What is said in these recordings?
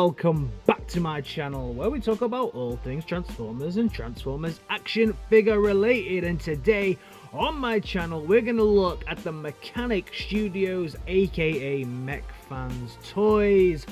welcome back to my channel where we talk about all things Transformers and Transformers action figure related. And today on my channel we're going to look at the Mechanic Studios aka Mech Fans Toys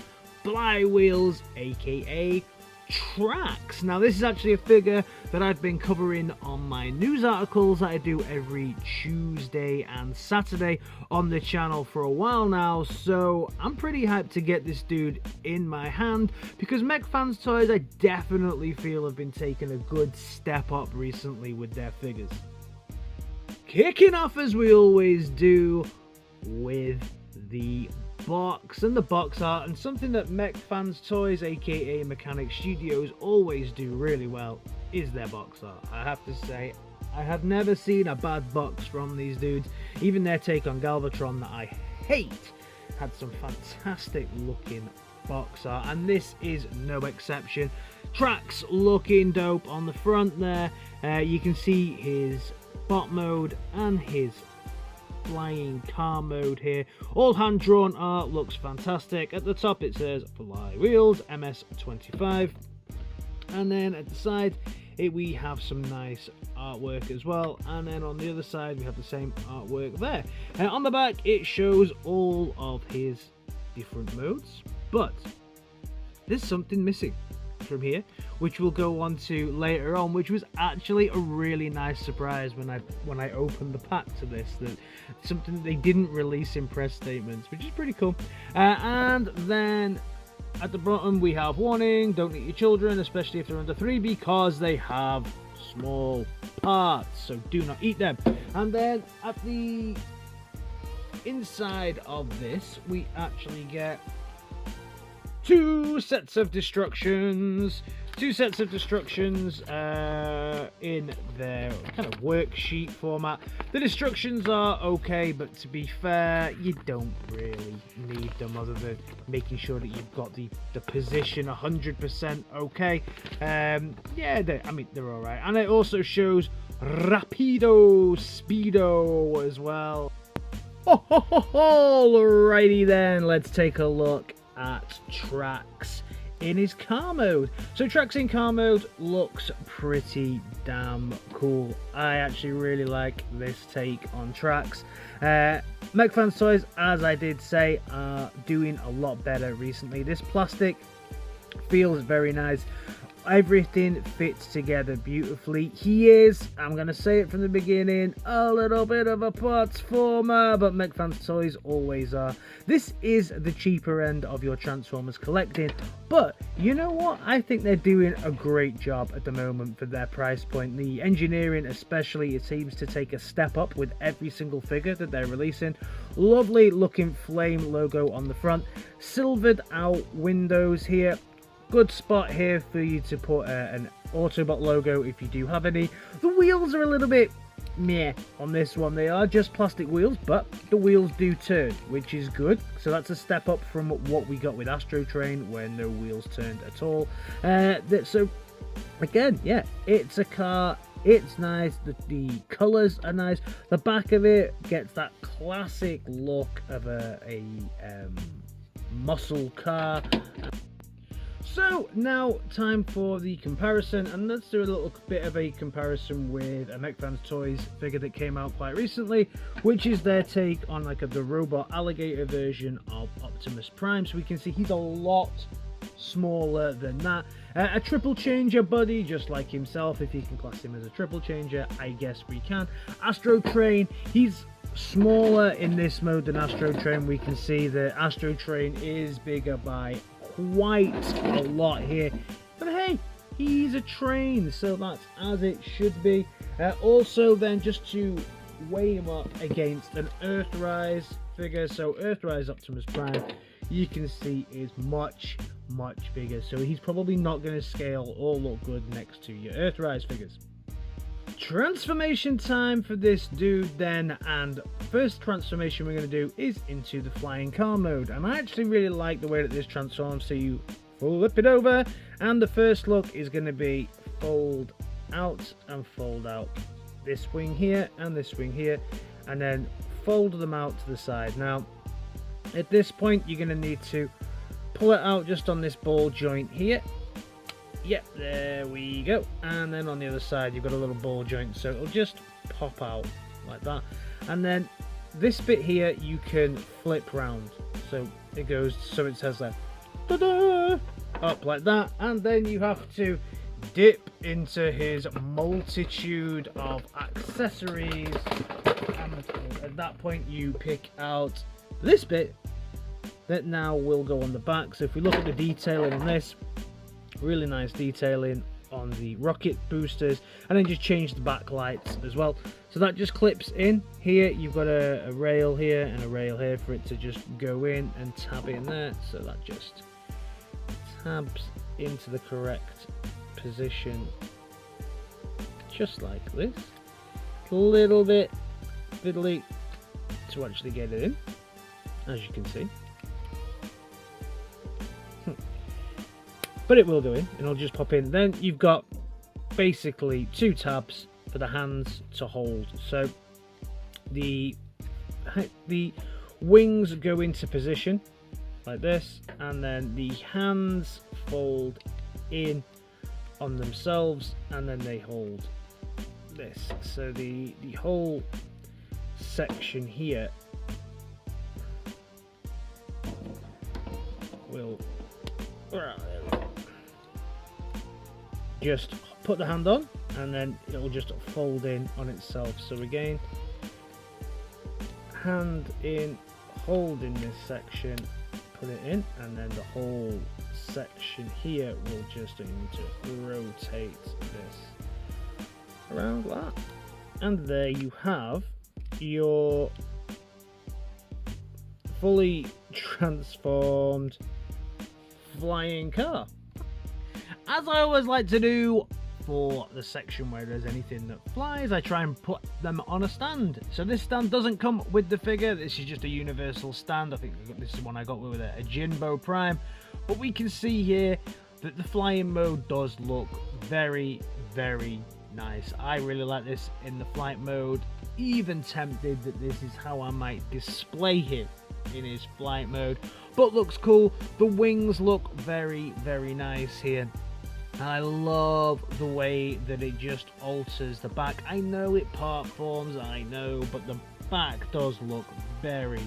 Flywheels aka Tracks. Now this is actually a figure that I've been covering on my news articles that I do every Tuesday and Saturday on the channel for a while now, so I'm pretty hyped to get this dude in my hand because Mech Fans Toys I definitely feel have been taking a good step up recently with their figures. Kicking off as we always do with the box and the box art, and something that Mech Fans Toys aka Mechanic Studios always do really well is their box art. I have to say I have never seen a bad box from these dudes. Even their take on Galvatron that I hate had some fantastic looking box art, and this is no exception. Tracks looking dope on the front there. You can see his bot mode and his flying car mode here. All hand drawn art, looks fantastic. At the top it says Flywheels MS25, and then at the side we have some nice artwork as well, and then on the other side we have the same artwork there. On the back it shows all of his different modes, but there's something missing from here, which we'll go on to later on, which was actually a really nice surprise when I opened the pack to this, that something they didn't release in press statements, which is pretty cool. And then at the bottom we have warning, don't eat your children, especially if they're under 3, because they have small parts, so do not eat them. And then at the inside of this we actually get two sets of destructions in their kind of worksheet format. The destructions are okay, but to be fair, you don't really need them other than making sure that you've got the position 100% okay. Yeah, they're all right. And it also shows Rapido Speedo as well. Alrighty then, let's take a look at Tracks in his car mode. So Tracks in car mode looks pretty damn cool. I actually really like this take on Tracks. Mech Fans Toys, as I did say, are doing a lot better recently. This plastic feels very nice. Everything fits together beautifully. He is, I'm going to say it from the beginning, a little bit of a parts former, but Mech Fans Toys always are. This is the cheaper end of your Transformers collecting, but you know what? I think they're doing a great job at the moment for their price point. The engineering especially, it seems to take a step up with every single figure that they're releasing. Lovely looking flame logo on the front, silvered out windows here. Good spot here for you to put an Autobot logo if you do have any. The wheels are a little bit meh on this one. They are just plastic wheels, but the wheels do turn, which is good. So that's a step up from what we got with Astro Train, where no wheels turned at all. So again, yeah, it's a car. It's nice. The colours are nice. The back of it gets that classic look of a muscle car. So now time for the comparison, and let's do a little bit of a comparison with a Mech Fans Toys figure that came out quite recently, which is their take on the robot alligator version of Optimus Prime. So we can see he's a lot smaller than that. A triple changer buddy, just like himself, if you can class him as a triple changer, I guess we can. Astro Train, he's smaller in this mode than Astro Train. We can see that Astro Train is bigger by quite a lot here, but hey, he's a train, so that's as it should be. Also then, just to weigh him up against an Earthrise figure, so Earthrise Optimus Prime, you can see is much bigger, so he's probably not going to scale or look good next to your Earthrise figures. Transformation time for this dude then, and first transformation we're going to do is into the flying car mode, and I actually really like the way that this transforms. So you flip it over, and the first look is going to be fold out and fold out this wing here and this wing here, and then fold them out to the side. Now at this point you're going to need to pull it out just on this ball joint here. Yep, there we go. And then on the other side, you've got a little ball joint, so it'll just pop out like that. And then this bit here, you can flip round. So it goes, so it says that, ta-da, up like that. And then you have to dip into his multitude of accessories. And at that point, you pick out this bit that now will go on the back. So if we look at the detailing on this, really nice detailing on the rocket boosters, and then just change the backlights as well. So that just clips in here. You've got a rail here and a rail here for it to just go in and tab in there. So that just tabs into the correct position, just like this. A little bit fiddly to actually get it in, as you can see. But it will go in, and it'll just pop in. Then you've got basically 2 tabs for the hands to hold. So the wings go into position like this, and then the hands fold in on themselves, and then they hold this. So the whole section here will just put the hand on, and then it'll just fold in on itself. So again, hand in, hold in this section, put it in, and then the whole section here will just need to rotate this around that. And there you have your fully transformed flying car. As I always like to do for the section where there's anything that flies, I try and put them on a stand. So this stand doesn't come with the figure, this is just a universal stand. I think this is one I got with a Jimbo Prime. But we can see here that the flying mode does look very, very nice. I really like this in the flight mode. Even tempted that this is how I might display him in his flight mode. But looks cool. The wings look very, very nice here. And I love the way that it just alters the back. I know it part forms, I know, but the back does look very,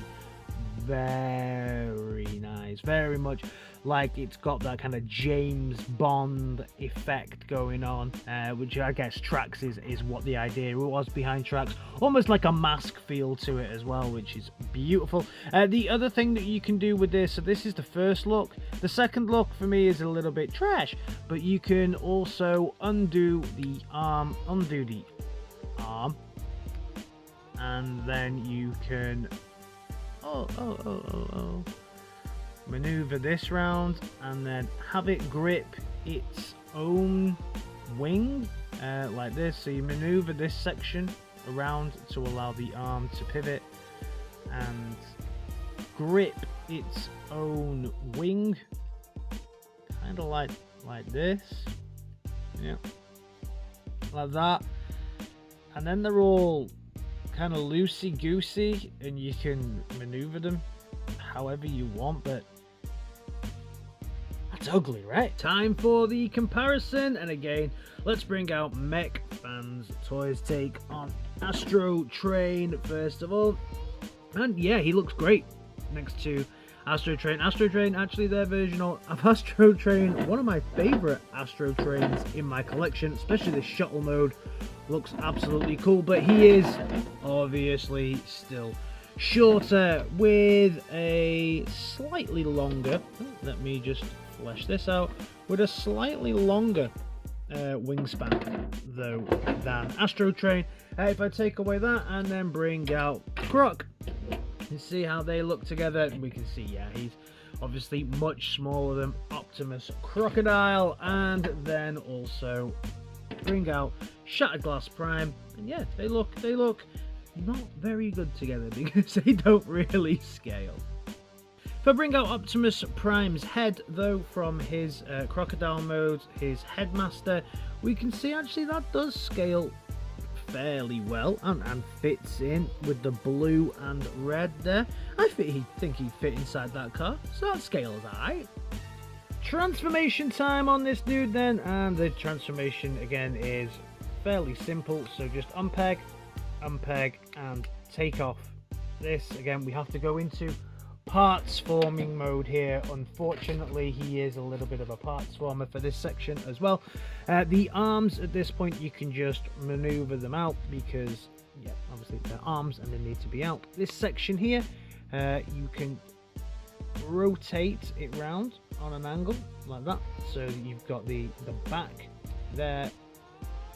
very nice. Very much like it's got that kind of James Bond effect going on, which I guess Trax is what the idea was behind Trax. Almost like a mask feel to it as well, which is beautiful. The other thing that you can do with this, so this is the first look. The second look for me is a little bit trash, but you can also undo the arm, and then you can maneuver this round, and then have it grip its own wing like this. So you maneuver this section around to allow the arm to pivot and grip its own wing, kind of like this, yeah, like that. And then they're all kind of loosey-goosey, and you can maneuver them however you want, but that's ugly, right? Time for the comparison, and again, let's bring out Mech Fans Toys take on Astro Train first of all. And yeah, he looks great next to Astro Train. Astro Train, actually their version of Astro Train, one of my favorite Astro Trains in my collection, especially the shuttle mode, looks absolutely cool. But he is obviously still shorter with a slightly longer, let me just flesh this out, with a slightly longer wingspan though than Astro Train. If I take away that and then bring out Croc and see how they look together, we can see, yeah, he's obviously much smaller than Optimus Crocodile. And then also bring out Shattered Glass Prime, and yeah, they look not very good together because they don't really scale. If I bring out Optimus Prime's head though from his crocodile mode, his headmaster, we can see actually that does scale fairly well and fits in with the blue and red there. I think he'd fit inside that car, so that scales alright. Transformation time on this dude then, and the transformation again is fairly simple, so just unpeg, and take off. This again, we have to go into parts forming mode here. Unfortunately, he is a little bit of a parts former for this section as well. The arms at this point, you can just maneuver them out because, yeah, obviously they're arms and they need to be out. This section here, you can rotate it round on an angle like that, so that you've got the back there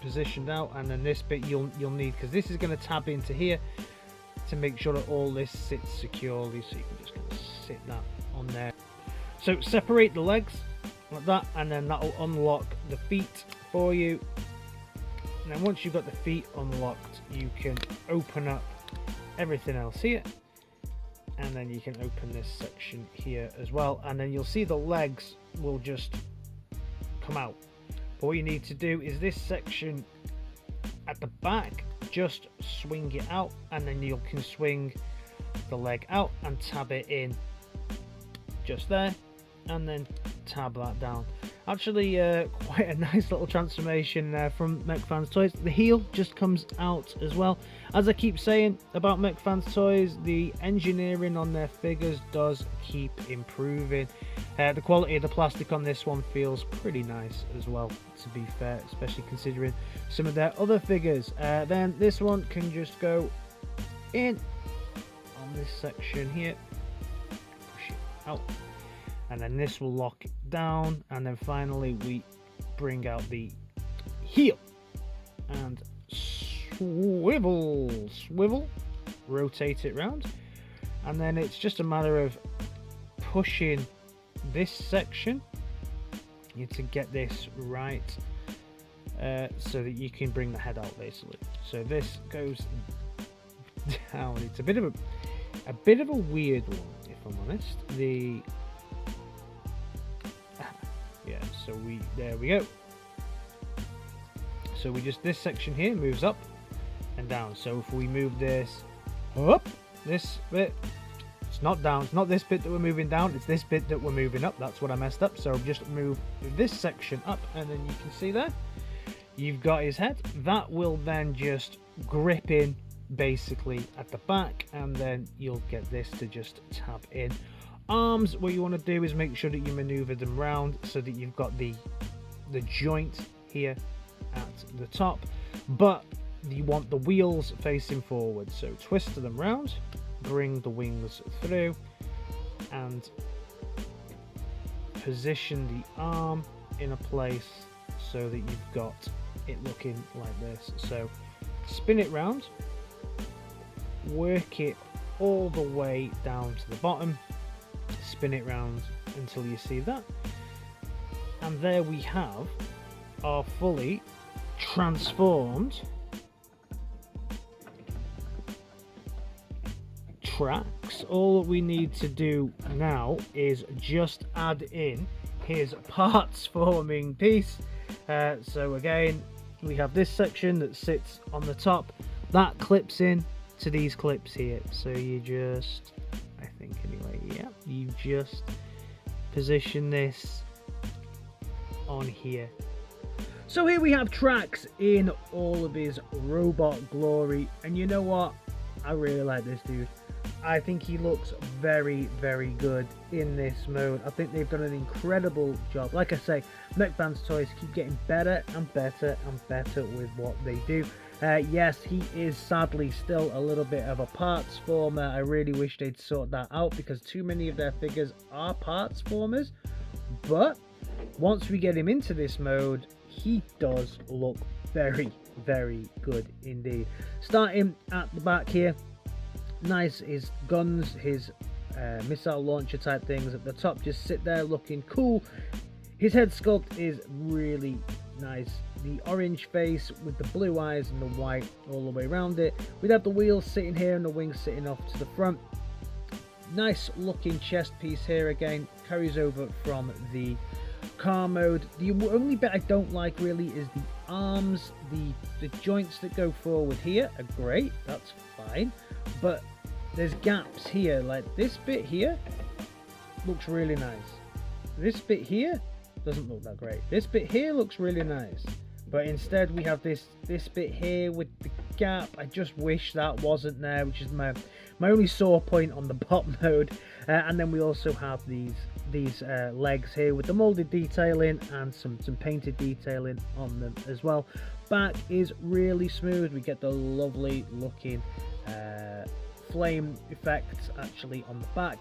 positioned out, and then this bit you'll need, because this is going to tab into here to make sure that all this sits securely, so you can just kind of sit that on there. So separate the legs like that, and then that'll unlock the feet for you. And then once you've got the feet unlocked, you can open up everything else here, and then you can open this section here as well, and then you'll see the legs will just come out. But what you need to do is this section at the back, just swing it out, and then you can swing the leg out and tab it in just there, and then tab that down. Actually, quite a nice little transformation from Mech Fans Toys. The heel just comes out as well. As I keep saying about Mech Fans Toys, the engineering on their figures does keep improving. The quality of the plastic on this one feels pretty nice as well, to be fair, especially considering some of their other figures. Then this one can just go in on this section here, push it out, and then this will lock it down, and then finally we bring out the heel and swivel, rotate it round, and then it's just a matter of pushing this section to get this right, so that you can bring the head out basically. So this goes down. It's a bit of a weird one, if I'm honest. Yeah, so there we go. So this section here moves up and down. So if we move this up, this bit, it's not down, it's not this bit that we're moving down, it's this bit that we're moving up. That's what I messed up. So just move this section up, and then you can see there you've got his head. That will then just grip in basically at the back, and then you'll get this to just tab in. Arms, what you want to do is make sure that you maneuver them round so that you've got the joint here at the top, but you want the wheels facing forward, so twist them round, bring the wings through, and position the arm in a place so that you've got it looking like this. So spin it round, work it all the way down to the bottom, spin it round until you see that, and there we have our fully transformed tracks. All we need to do now is just add in his parts forming piece. So again, we have this section that sits on the top that clips in to these clips here. So you just, I think anyway, yeah, you just position this on here. So here we have Tracks in all of his robot glory, and you know what, I really like this dude. I think he looks very, very good in this mode. I think they've done an incredible job. Like I say, Mech Fans Toys keep getting better and better and better with what they do. Yes, he is sadly still a little bit of a parts former. I really wish they'd sort that out, because too many of their figures are parts formers. But once we get him into this mode, he does look very, very good indeed. Starting at the back here, nice, his guns, his missile launcher type things at the top just sit there looking cool. His head sculpt is really nice. The orange face with the blue eyes and the white all the way around it. We'd have the wheels sitting here and the wings sitting off to the front. Nice looking chest piece here again, carries over from the car mode. The only bit I don't like really is the arms. The joints that go forward here are great, that's fine, but there's gaps here. Like this bit here looks really nice. This bit here doesn't look that great. This bit here looks really nice, but instead we have this bit here with the gap. I just wish that wasn't there, which is my only sore point on the bot mode. And then we also have these legs here with the molded detailing and some painted detailing on them as well. Back is really smooth. We get the lovely looking flame effects actually on the back.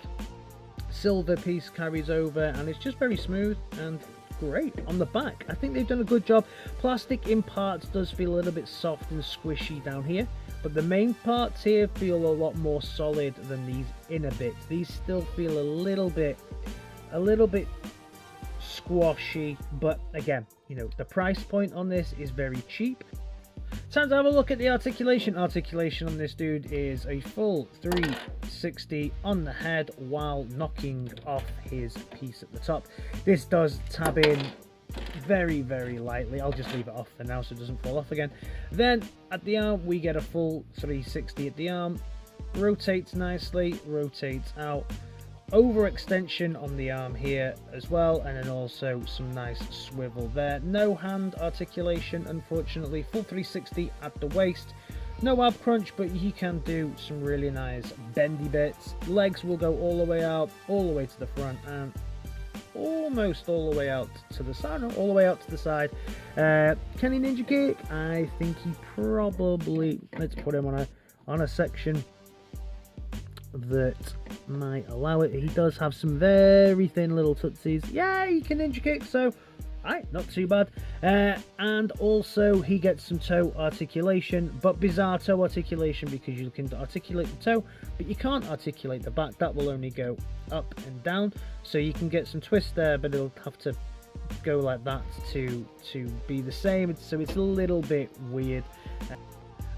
Silver piece carries over, and it's just very smooth and great on the back. I think they've done a good job. Plastic in parts does feel a little bit soft and squishy down here, but the main parts here feel a lot more solid than these inner bits. These still feel a little bit squashy, but again, you know, the price point on this is very cheap. Time to have a look at the articulation. Articulation on this dude is a full 360 on the head while knocking off his piece at the top. This does tab in very, very lightly. I'll just leave it off for now so it doesn't fall off again. Then at the arm we get a full 360 at the arm. Rotates nicely, rotates out. Overextension on the arm here as well, and then also some nice swivel there. No hand articulation, unfortunately. Full 360 at the waist. No ab crunch, but he can do some really nice bendy bits. Legs will go all the way out, all the way to the front, and almost all the way out to the side. No, all the way out to the side. Can he ninja kick? I think he probably. Let's put him on a section that might allow it. He does have some very thin little tootsies. Yeah, he can ninja kick, so not too bad. And also he gets some toe articulation, but bizarre toe articulation, because you can articulate the toe but you can't articulate the back. That will only go up and down, so you can get some twist there, but it'll have to go like that to be the same. So it's a little bit weird.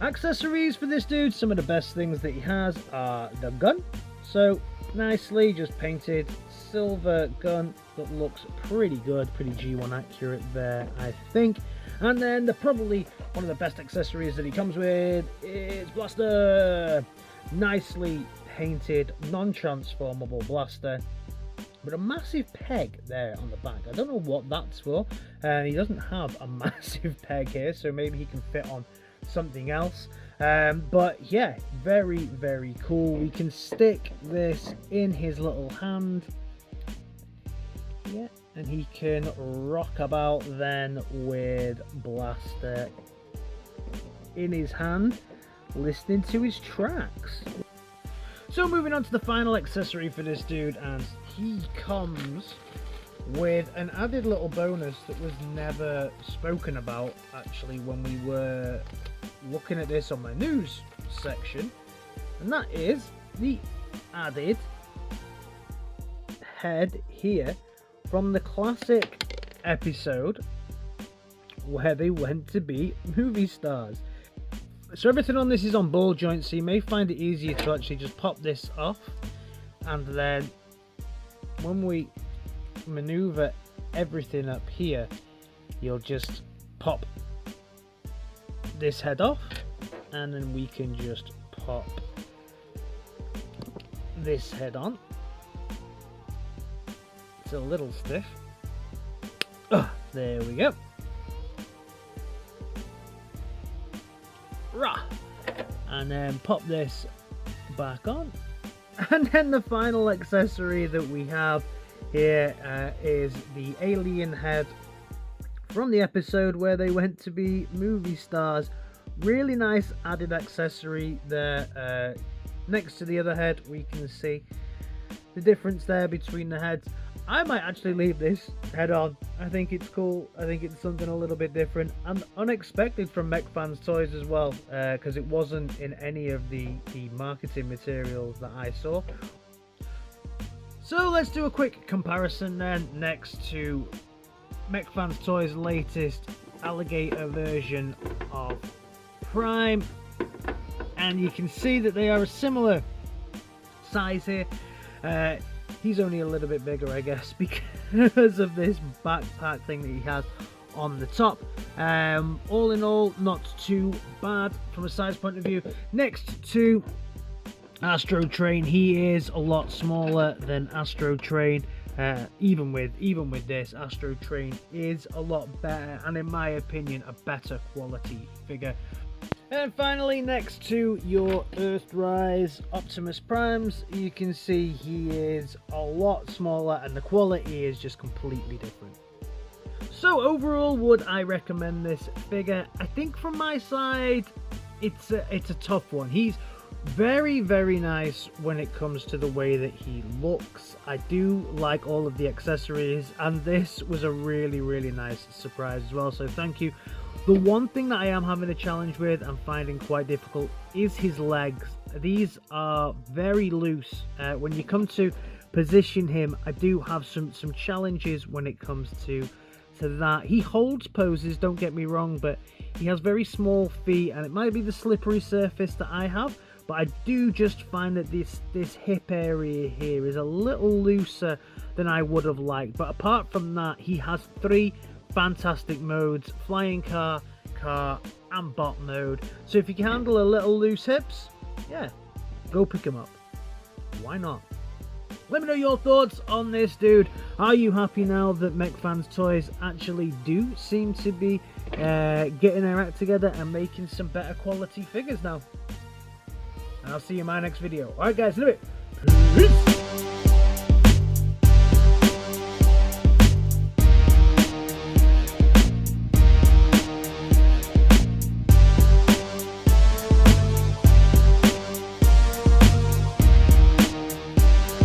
Accessories for this dude, some of the best things that he has are the gun. So nicely just painted silver gun that looks pretty good, pretty G1 accurate there, I think. And then probably one of the best accessories that he comes with is blaster. Nicely painted, non-transformable blaster, but a massive peg there on the back. I don't know what that's for. He doesn't have a massive peg here, so maybe he can fit on something else. But yeah, very, very cool. We can stick this in his little hand. Yeah, and he can rock about then with blaster in his hand, listening to his tracks. So moving on to the final accessory for this dude, and he comes with an added little bonus that was never spoken about actually when we were looking at this on my news section, and that is the added head here from the classic episode where they went to be movie stars. So everything on this is on ball joints, so you may find it easier to actually just pop this off, and then when we maneuver everything up here, you'll just pop this head off, and then we can just pop this head on. It's a little stiff. There we go. Rah! And then pop this back on. And then the final accessory that we have here is the alien head from the episode where they went to be movie stars. Really nice added accessory there. Next to the other head, we can see the difference there between the heads. I might actually leave this head on. I think it's cool. I think it's something a little bit different and unexpected from Mech Fans Toys as well, because it wasn't in any of the marketing materials that I saw. So let's do a quick comparison then next to Mech Fans Toys' latest alligator version of Prime, and you can see that they are a similar size here. He's only a little bit bigger, I guess, because of this backpack thing that he has on the top. All in all, not too bad from a size point of view. Next to Astro Train, he is a lot smaller than Astro Train. Even with this, Astro Train is a lot better, and in my opinion, a better quality figure. And finally, next to your Earthrise Optimus Primes, you can see he is a lot smaller and the quality is just completely different. So overall, would I recommend this figure? I think from my side, it's a tough one. He's very, very nice when it comes to the way that he looks. I do like all of the accessories, and this was a really, really nice surprise as well, so thank you. The one thing that I am having a challenge with and finding quite difficult is his legs. These are very loose. When you come to position him, I do have some challenges when it comes to that. He holds poses, don't get me wrong, but he has very small feet, and it might be the slippery surface that I have, but I do just find that this hip area here is a little looser than I would have liked. But apart from that, he has 3 fantastic modes: flying car, and bot mode. So if you can handle a little loose hips, yeah, go pick him up. Why not? Let me know your thoughts on this dude. Are you happy now that Mech Fans Toys actually do seem to be getting their act together and making some better quality figures now? And I'll see you in my next video. Alright guys, in a bit. Peace!